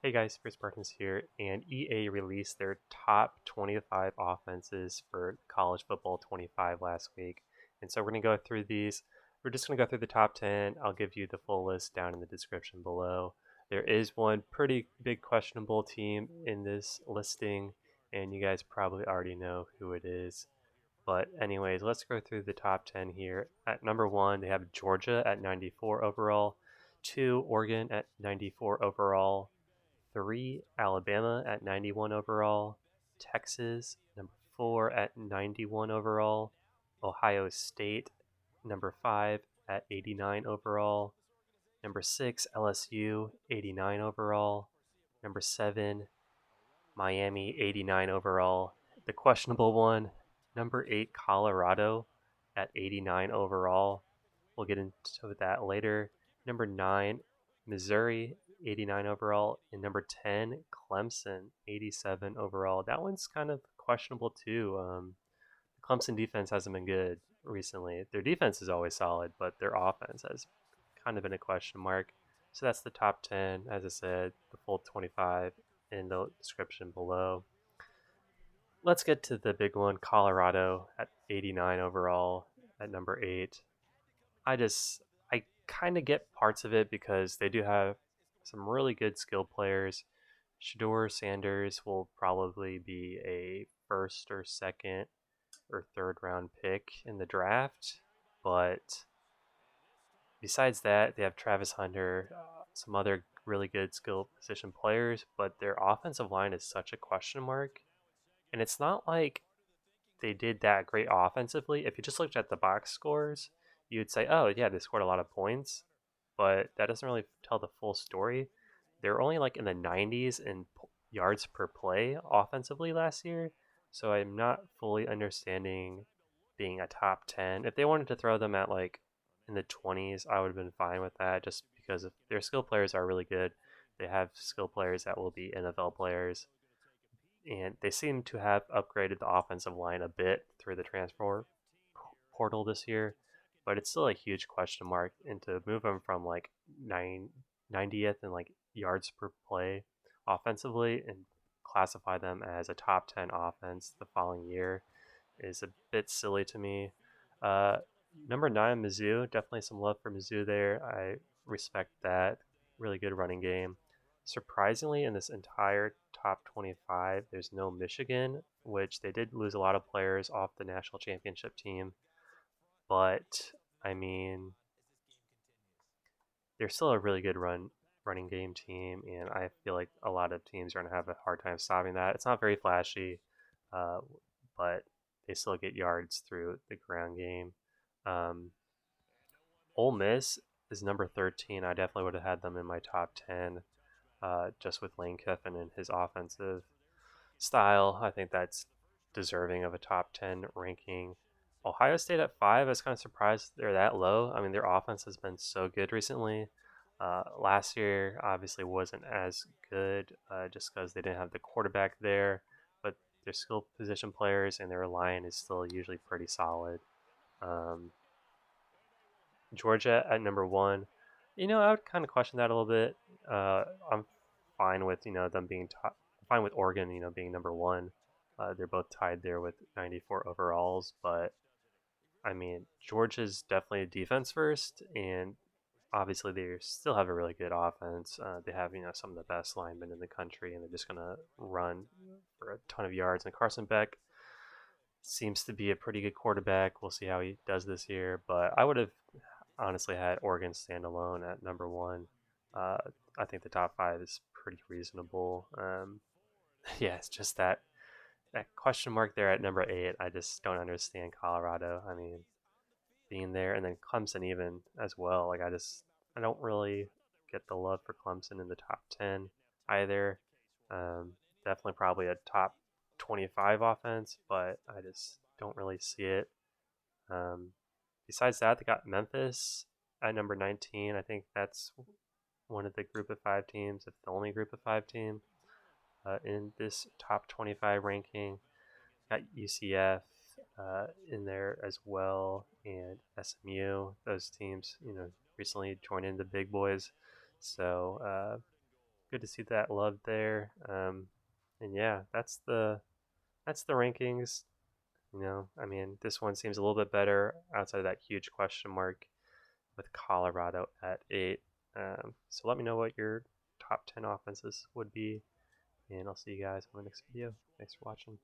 Hey guys, Chris Spartans here, and EA released their top 25 offenses for college football 25 last week. And so we're going to go through these. We're just going to go through the top 10. I'll give you the full list down in the description below. There is one pretty big questionable team in this listing, and you guys probably already know who it is. But, anyways, let's go through the top 10 here. At number one, they have Georgia at 94 overall, two, Oregon at 94 overall. 3, Alabama at 91 overall, Texas number 4 at 91 overall, Ohio State number 5 at 89 overall, number 6, LSU 89 overall, number 7, Miami 89 overall. The questionable one, number 8, Colorado at 89 overall. We'll get into that later. Number 9, Missouri 89 overall, and number 10, Clemson 87 overall. That one's kind of questionable too. The Clemson defense hasn't been good recently. Their defense is always solid, but their offense has kind of been a question mark. So that's the top 10. As I said, the full 25 in the description below. Let's get to the big one, Colorado at 89 overall at number 8. I kind of get parts of it because they do have some really good skill players. Shador Sanders will probably be a first or second or third round pick in the draft, but besides that, they have Travis Hunter, some other really good skill position players, but their offensive line is such a question mark. And it's not like they did that great offensively. If you just looked at the box scores, you'd say, oh, yeah, they scored a lot of points, but that doesn't really tell the full story. They were only like in the 90s in yards per play offensively last year, so I'm not fully understanding being a top 10. If they wanted to throw them at like in the 20s, I would have been fine with that just because if their skill players are really good. They have skill players that will be NFL players, and they seem to have upgraded the offensive line a bit through the transfer portal this year, but it's still a huge question mark. And to move them from like 90th in like yards per play offensively and classify them as a top 10 offense the following year is a bit silly to me. Uh, Number 9, Mizzou. Definitely some love for Mizzou there. I respect that. Really good running game. Surprisingly, in this entire top 25, there's no Michigan, which they did lose a lot of players off the national championship team. But, I mean, they're still a really good running game team, and I feel like a lot of teams are going to have a hard time stopping that. It's not very flashy, uh, but they still get yards through the ground game. Um, Ole Miss is number 13. I definitely would have had them in my top 10, just with Lane Kiffin and his offensive style. I think that's deserving of a top 10 ranking. Ohio State at 5, I was kind of surprised they're that low. I mean, their offense has been so good recently. Last year, obviously, wasn't as good just because they didn't have the quarterback there, but their skill position players and their line is still usually pretty solid. Um, Georgia at number 1. I would kind of question that a little bit. I'm fine with them being top. I'm fine with Oregon, being number 1. They're both tied there with 94 overalls, but I mean Georgia's definitely a defense first, and obviously they still have a really good offense. They have some of the best linemen in the country, and they're just gonna run for a ton of yards. And Carson Beck seems to be a pretty good quarterback. We'll see how he does this year, but I would have honestly had Oregon stand alone at number 1. Uh, I think the top 5 is pretty reasonable. Yeah, it's just that question mark there at number 8. I just don't understand Colorado. I mean, being there, and then Clemson even as well. Like I don't really get the love for Clemson in the top 10 either. Definitely probably a top 25 offense, but I just don't really see it. Um, Besides that, they got Memphis at number 19. I think that's one of the group of 5 teams, if the only group of 5 team in this top 25 ranking. Got UCF in there as well, and SMU. Those teams, recently joined in the big boys. So good to see that love there. And yeah, that's the rankings. I mean, this one seems a little bit better outside of that huge question mark with Colorado at 8. So let me know what your top 10 offenses would be, and I'll see you guys on the next video. Thanks for watching.